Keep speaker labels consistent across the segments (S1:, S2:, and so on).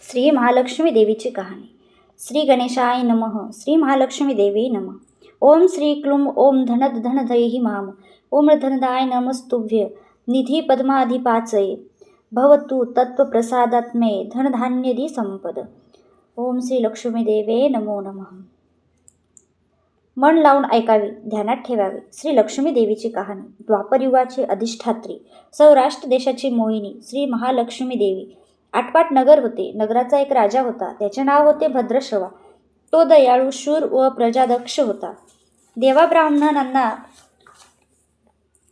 S1: श्री महालक्ष्मी देवीची कहाणी. श्री गणेशाय नमः. श्री महालक्ष्मी देवी नमः. ओम श्री क्लुम ओम धनद धनधैहि माम. ओम धनदाय नमस्तुभ्य. निधी पद्माधिपाचये भवतु तत्वप्रसादात्मे धनधान्यदी संपद. ओम श्री लक्ष्मी देवे नमो नमः. मन लावून ऐकावे, ध्यानात ठेवावे. श्री लक्ष्मी देवीची कहाणी. द्वापरयुगाची अधिष्ठात्री, सौराष्ट्र देशाची मोहिनी श्री महालक्ष्मी देवी. आटपाट नगर होते. नगराचा एक राजा होता. त्याचे नाव होते भद्रश्रवा. तो दयाळू, शूर व प्रजादक्ष होता. देवा ब्राह्मणांना,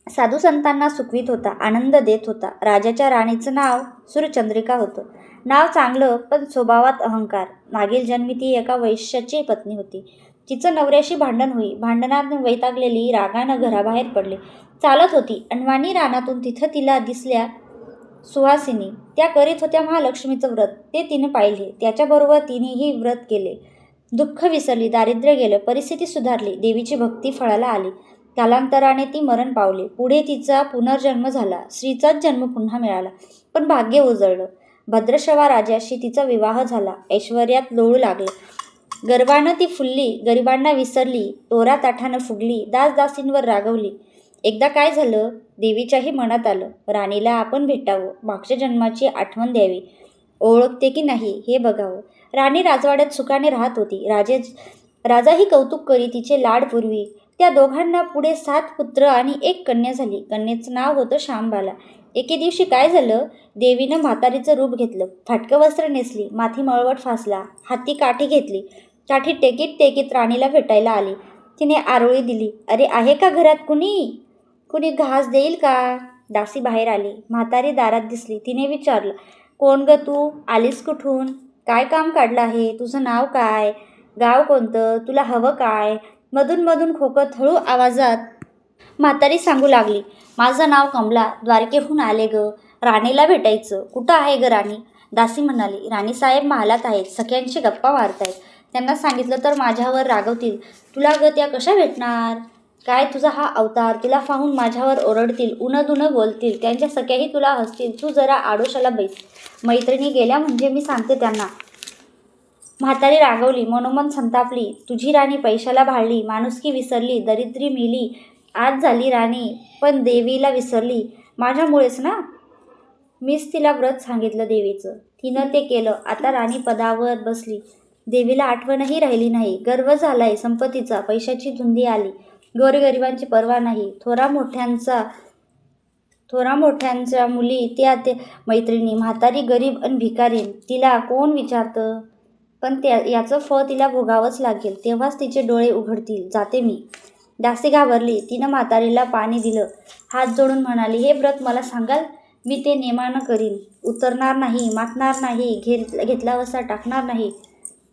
S1: साधू संतांना सुखवीत होता, आनंद देत होता. राजाच्या राणीचं नाव सूरचंद्रिका होतं. नाव चांगलं, पण स्वभावात अहंकार. मागील जन्मी ती एका वैश्याची पत्नी होती. तिचं नवऱ्याशी भांडण होई. भांडणात वैतागलेली रागानं घराबाहेर पडले. चालत होती. अनवाणी रानातून तिथं तिला दिसल्या सुहासिनी. त्या करीत होत्या महालक्ष्मीचं व्रत. ते तिने पाहिले. त्याच्याबरोबर तिनेही व्रत केले. दुःख विसरली, दारिद्र्य गेलं, परिस्थिती सुधारली, देवीची भक्ती फळाला आली. कालांतराने ती मरण पावली. पुढे तिचा पुनर्जन्म झाला. स्त्रीचाच जन्म पुन्हा मिळाला, पण भाग्य उजळलं. भद्रश्रवा राजाशी तिचा विवाह झाला. ऐश्वर्यात लोळू लागले. गर्वानं ती फुलली, गरिबांना विसरली, टोरा ताठानं फुगली, दासदासींवर रागवली. एकदा काय झालं, देवीच्याही मनात आलं, राणीला आपण भेटावं, मागच्या जन्माची आठवण द्यावी, ओळखते की नाही हे बघावं. राणी राजवाड्यात सुखाने राहत होती. राजाही कौतुक करी तिचे लाड पुरवी. त्या दोघांना पुढे 7 पुत्र आणि 1 कन्या झाली. कन्येचं नाव होतं शांबाला. एके दिवशी काय झालं, देवीनं म्हातारीचं रूप घेतलं. फाटकं वस्त्र नेसली, माथी मळवट फासला, हाती काठी घेतली. काठी टेकीत टेकीत राणीला भेटायला आली. तिने आरोळी दिली. अरे, आहे का घरात कुणी घास देईल का? दासी बाहेर आली. म्हातारी दारात दिसली. तिने विचारलं, कोण ग तू? आलीस कुठून? काय काम काढलं आहे? तुझं नाव काय? गाव कोणतं? तुला हवं काय? मधून मधून खोकत हळू आवाजात म्हातारी सांगू लागली, माझं नाव कमला, द्वारकेहून आले ग, राणीला भेटायचं. कुठं आहे ग राणी? दासी म्हणाली, राणीसाहेब महालात आहेत, सख्यांशी गप्पा मारतायत. त्यांना सांगितलं तर माझ्यावर रागवतील. तुला ग त्या कशा भेटणार? काय तुझा हा अवतार? तुला पाहून माझ्यावर ओरडतील, उणं बोलतील. त्यांच्या सख्याही तुला हसतील. तू जरा आडोशाला बैस. मैत्रिणी गेल्या म्हणजे मी सांगते त्यांना. म्हातारी रागवली, मनोमन संतापली. तुझी राणी पैशाला भाळली, माणुसकी विसरली, दरिद्री मेली. आज झाली राणी, पण देवीला विसरली. माझ्यामुळेच ना. मीच तिला व्रत सांगितलं देवीचं, तिनं ते केलं. आता राणी पदावर बसली. देवीला आठवणही राहिली नाही. गर्व झालाय संपत्तीचा, पैशाची धुंदी आली. गोरगरिबांची पर्वा नाही. थोरा मोठ्यांच्या मुली त्या मैत्रिणी. म्हातारी गरीब अन भिकारीन. तिला कोण विचारतं? पण याचं फळ तिला भोगावंच लागेल. तेव्हाच तिचे डोळे उघडतील. जाते मी. दासी घाबरली. तिनं म्हातारीला पाणी दिलं. हात जोडून म्हणाली, हे व्रत मला सांगाल? मी ते नेमानं करीन. उतरणार नाही, मातणार नाही, घेतला वसा टाकणार नाही,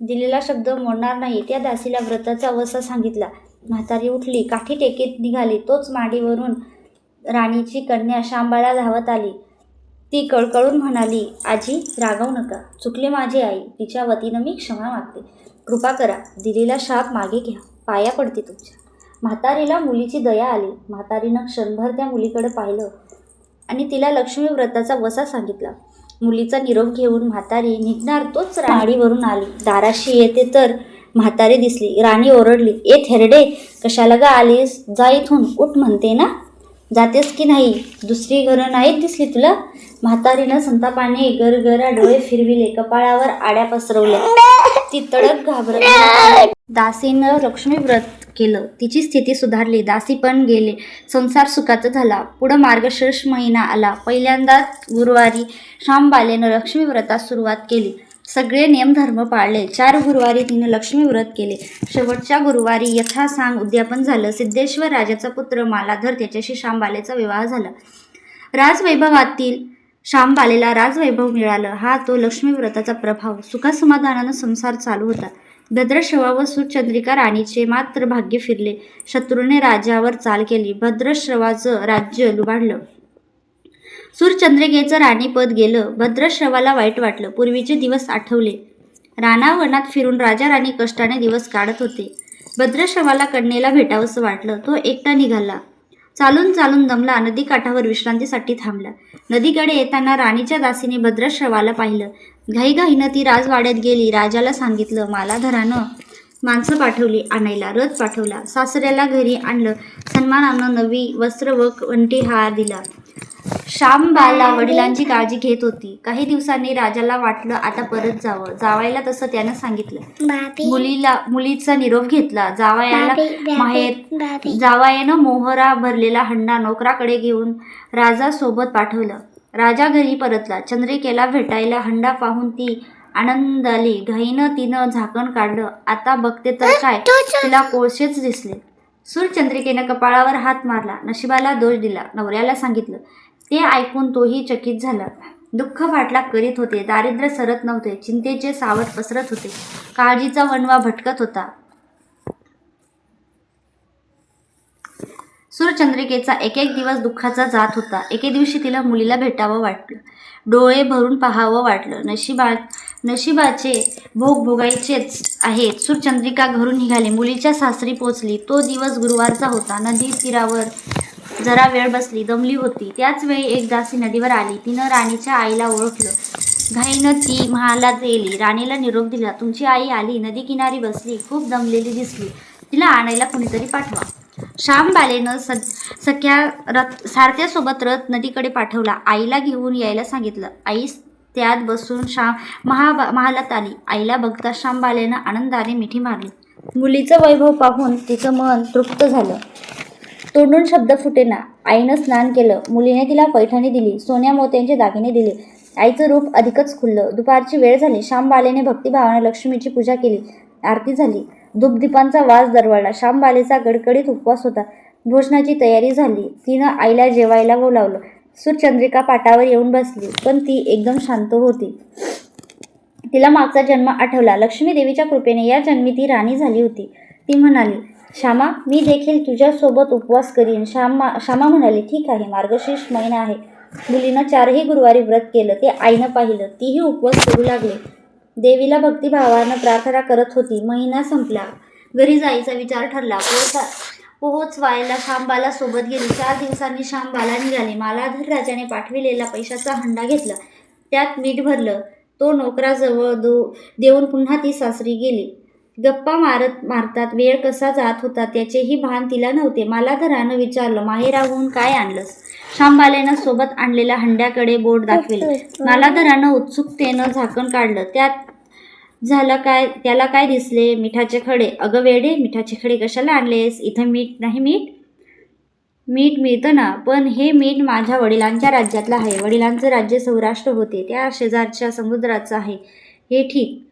S1: दिलेला शब्द मोडणार नाही. त्या दासीला व्रताचा वसा सांगितला. म्हातारी उठली, काठी टेकीत निघाली. तोच मांडीवरून राणीची कन्या शांबाला धावत आली. ती कळकळून म्हणाली, आजी रागवू नका, चुकले माझी आई, तिच्या वतीनं मी क्षमा मागते. कृपा करा, दिलेला शाप मागे घ्या, पाया पडते तुमच्या. म्हातारीला मुलीची दया आली. म्हातारीनं क्षणभर त्या मुलीकडे पाहिलं आणि तिला लक्ष्मी व्रताचा वसा सांगितला. मुलीचा निरोप घेऊन म्हातारी निघणार तोच राणीवरून आली. दाराशी येते तर म्हातारी दिसली. राणी ओरडली, ए थेरडे, कशाला ग आलीस? जा इथून, उठ म्हणते ना. जातेस की नाही? दुसरी घरं नाहीत दिसली तुला? म्हातारीनं संतापाने गरगरा डोळे फिरविले, कपाळावर आड्या पसरवल्या. ती तडक घाबरली. दासीनं लक्ष्मी व्रत केलं. तिची स्थिती सुधारली. दासी पण गेले. संसार सुखाचा झाला. पुढं मार्गशीर्ष महिना आला. पहिल्यांदाच गुरुवारी शांबालेनं लक्ष्मी व्रतास सुरुवात केली. सगळे नियमधर्म पाळले. 4 गुरुवारी तिनं लक्ष्मी व्रत केले. शेवटच्या गुरुवारी यथासांग उद्यापन झालं. सिद्धेश्वर राजाचा पुत्र मालाधर, त्याच्याशी शांबालेचा विवाह झाला. राजवैभवातील शांबालेला राजवैभव मिळालं. हा तो लक्ष्मी व्रताचा प्रभाव. सुखासमाधानानं संसार चालू होता. भद्रश्रवा व सूरचंद्रिका राणीचे मात्र भाग्य फिरले. शत्रूने राजावर चाल केली. भद्रश्रवाचं राज्य लुबाडलं. सूरचंद्रिकेचं राणीपद गेलं. भद्रश्रवाला वाईट वाटलं. पूर्वीचे दिवस आठवले. रानावनात फिरून राजा राणी कष्टाने दिवस काढत होते. भद्रश्रवाला कन्येला भेटावंसं वाटलं. तो एकटा निघाला. चालून चालून दमला नदीकाठावर विश्रांतीसाठी थांबला. नदीकडे येताना राणीच्या दासीने भद्रश्रवाला पाहिलं. घाईघाईनं ती राजवाड्यात गेली. राजाला सांगितलं. मालाधरानं माणसं पाठवली आणायला. रथ पाठवला. सासऱ्याला घरी आणलं. सन्मानानं नवी वस्त्र व कंठीहार दिला. श्यामबाला वडिलांची काळजी घेत होती. काही दिवसांनी राजाला वाटलं आता परत जावं. जावयाला तसं त्यानं सांगितलं. मुलीचा निरोप घेतला. जावयानं मोहरा भरलेला हंडा नोकराकडे घेऊन राजासोबत पाठवलं. राजा घरी परतला. चंद्रिकेला भेटायला हंडा पाहून ती आनंदाली. घाईनं तिनं झाकण काढलं. आता बघते तर काय, तिला कोळसेच दिसले. सूरचंद्रिकेनं कपाळावर हात मारला. नशिबाला दोष दिला. नवऱ्याला सांगितलं. ते ऐकून तोही चकित झाला. दुःख पाठलाग करीत होते. दारिद्र्य सरत नव्हते. चिंतेचे सावट पसरत होते. काळजीचा वणवा भटकत होता. सूरचंद्रिकेचा एक एक दिवस दुःखाचा जात होता. एके दिवशी तिला मुलीला भेटावं वाटलं. डोळे भरून पाहावं वाटलं. नशिबाचे भोग भोगायचेच आहेत. सूरचंद्रिका घरून निघाली. मुलीच्या सासरी पोचली. तो दिवस गुरुवारचा होता. नदी तीरावर जरा वेळ बसली. दमली होती. त्याच वेळी एक दासी नदीवर आली. तिनं राणीच्या आईला ओळखलं. घाईनं ती महालात गेली. राणीला निरोप दिला. तुमची आई आली. नदी किनारी बसली. खूप दमलेली दिसली. तिला आणायला कुणीतरी पाठवा. श्यामबालेनं सारथ्यासोबत रथ नदीकडे पाठवला. आईला घेऊन यायला सांगितलं. आई त्यात बसून महालात आली. आईला बघता श्यामबालेनं आनंदाने मिठी मारली. मुलीचं वैभव पाहून तिचं मन तृप्त झालं. तोंडून शब्द फुटेना. आईनं स्नान केलं. मुलीने तिला पैठणी दिली. सोन्या मोत्यांचे दागिने दिले. आईचं रूप अधिकच खुललं. दुपारची वेळ झाली. श्यामबालेने भक्तिभावाने लक्ष्मीची पूजा केली. आरती झाली. धूपदीपांचा वास दरवळला. श्यामबालेचा कडकडीत उपवास होता. भोजनाची तयारी झाली. तिनं आईला जेवायला बोलावलं. सूरचंद्रिका पाटावर येऊन बसली. पण ती एकदम शांत होती. तिला मागचा जन्म आठवला. लक्ष्मी देवीच्या कृपेने या जन्मी ती राणी झाली होती. ती म्हणाली, श्यामा, मी देखील तुझ्यासोबत उपवास करीन. श्यामा म्हणाली, ठीक आहे. मार्गशीर्ष महिना आहे. मुलीनं 4ही गुरुवारी व्रत केलं. ते आईनं पाहिलं. तीही उपवास करू लागले. देवीला भक्तिभावानं प्रार्थना करत होती. महिना संपला. घरी जायचा विचार ठरला. पोहोचवायला श्यामबाला सोबत गेली. 4 दिवसांनी श्यामबाला निघाली. मालाधर राजाने पाठविलेला पैशाचा हंडा घेतला. त्यात मीठ भरलं. तो नोकराजवळ देऊन पुन्हा ती सासरी गेली. गप्पा मारतात वेळ कसा जात होता त्याचेही भान तिला नव्हते. मालाधरानं विचारलं, माहेराहून काय आणलंस? श्यामबालेनं सोबत आणलेल्या हंड्याकडे बोट दाखविलं. मालाधरानं उत्सुकतेनं झाकण काढलं. त्याला काय दिसले? मिठाचे खडे. अगं वेडे, मिठाचे खडे कशाला आणलेस? इथं मीठ नाही. मीठ मिळतं ना, पण हे मीठ माझ्या वडिलांच्या राज्यातलं आहे. वडिलांचं राज्य सौराष्ट्र होते. त्या शेजारच्या समुद्राचं आहे हे ठीक.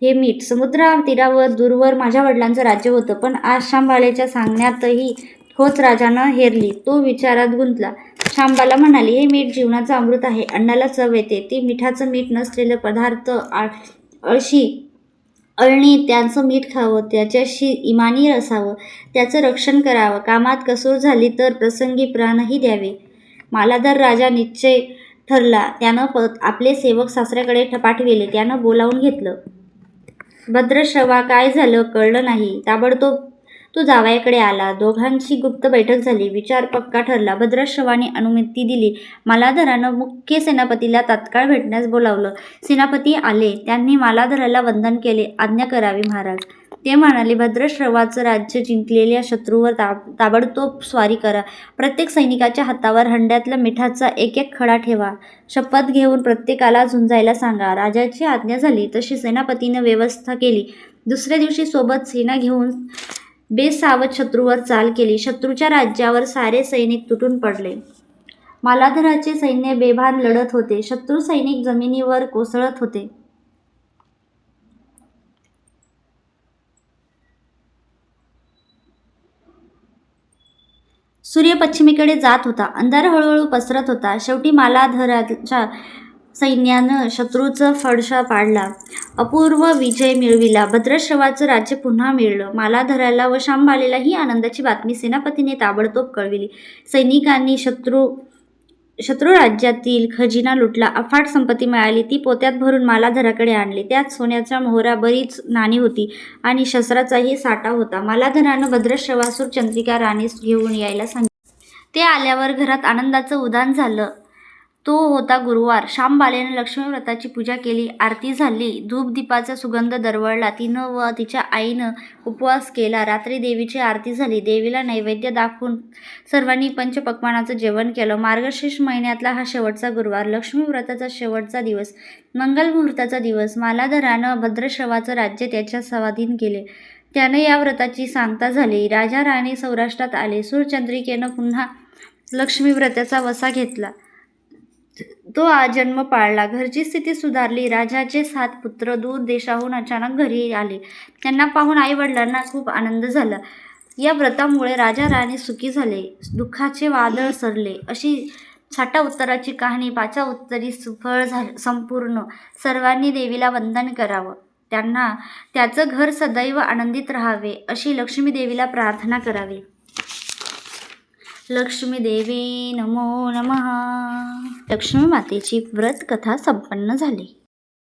S1: हे मीठ समुद्रा तीरावर दूरवर माझ्या वडिलांचं राज्य होतं. पण आज श्यामबालेच्या सांगण्यातही खोच राजानं हेरली. तो विचारात गुंतला. श्यामबाला म्हणाली, हे मीठ जीवनाचं अमृत आहे. अन्नाला चव येते. ती मिठाचं मीठ नसलेलं पदार्थ अळणी त्यांचं मीठ खावं. त्याच्याशी इमानी असावं. त्याचं रक्षण करावं. कामात कसूर झाली तर प्रसंगी प्राणही द्यावे. मालाधर राजा निश्चय ठरला. त्यानं आपले सेवक सासऱ्याकडे पाठविले. त्यानं बोलावून घेतलं. भद्रश्रवा, काय झालं कळलं नाही. ताबडतोब तो जावयाकडे आला. दोघांची गुप्त बैठक झाली. विचार पक्का ठरला. भद्रश्रवाने अनुमती दिली. मालाधरानं मुख्य सेनापतीला तात्काळ भेटण्यास बोलावलं. सेनापती आले. त्यांनी मालाधराला वंदन केले. आज्ञा करावी महाराज. ते म्हणाले, भद्रश्रवाचं राज्य जिंकलेल्या शत्रूवर ताबडतोब स्वारी करा. प्रत्येक सैनिकाच्या हातावर हंड्यातल्या मिठाचा एक खडा ठेवा. शपथ घेऊन प्रत्येकाला झुंजायला सांगा. राजाची आज्ञा झाली तशी सेनापतीनं व्यवस्था केली. दुसऱ्या दिवशी सोबत सेना घेऊन बेसावध शत्रूवर चाल केली. शत्रूच्या राज्यावर सारे सैनिक तुटून पडले. मालाधराचे सैन्य बेभान लढत होते. शत्रू सैनिक जमिनीवर कोसळत होते. सूर्य पश्चिमेकडे जात होता. अंधार हळूहळू पसरत होता. शेवटी मालाधराच्या सैन्यानं शत्रूचा फडशा पाडला. अपूर्व विजय मिळविला. भद्रश्रवाचं राज्य पुन्हा मिळलं. मालाधराला व श्यामबालेला ही आनंदाची बातमी सेनापतीने ताबडतोब कळविली. सैनिकांनी शत्रू राज्यातील खजिना लुटला. अफाट संपत्ती मिळाली. ती पोत्यात भरून मालाधराकडे आणली. त्यात सोन्याच्या मोहरा, बरीच नाणी होती आणि शस्त्राचाही साठा होता. मालाधरानं भद्रश्रवा सूरचंद्रिका राणीस घेऊन यायला सांगितलं. ते आल्यावर घरात आनंदाचं उधाण झालं. तो होता गुरुवार. श्यामबालेनं लक्ष्मी व्रताची पूजा केली, आरती झाली, धूपदीपाचा सुगंध दरवळला. तिनं व तिच्या आईनं उपवास केला. रात्री देवीची आरती झाली. देवीला नैवेद्य दाखवून सर्वांनी पंचपक्वान्नाचं जेवण केलं. मार्गशीर्ष महिन्यातला हा शेवटचा गुरुवार, लक्ष्मी व्रताचा शेवटचा दिवस, मंगलमुहूर्ताचा दिवस. मालाधरानं भद्रश्रवाचं राज्य त्याच्या स्वाधीन केले. त्यानं या व्रताची सांगता झाली. राजा राणी सौराष्ट्रात आले. सूरचंद्रिकेनं पुन्हा लक्ष्मी व्रताचा वसा घेतला. तो जन्म पाळला. घरची स्थिती सुधारली. राजाचे 7 पुत्र दूर देशाहून अचानक घरी आले. त्यांना पाहून आई-वडिलांना खूप आनंद झाला. या व्रतामुळे राजा राणी सुखी झाले. दुःखाचे वादळ सरले. अशी 60 उत्तराची कहाणी 5 उत्तरी सुफळ संपूर्ण. सर्वांनी देवीला वंदन करावं. त्याचं घर सदैव आनंदित राहावे अशी लक्ष्मी देवीला प्रार्थना करावी. लक्ष्मी देवी नमो नमः. लक्ष्मी मातेची व्रत कथा संपन्न झाली.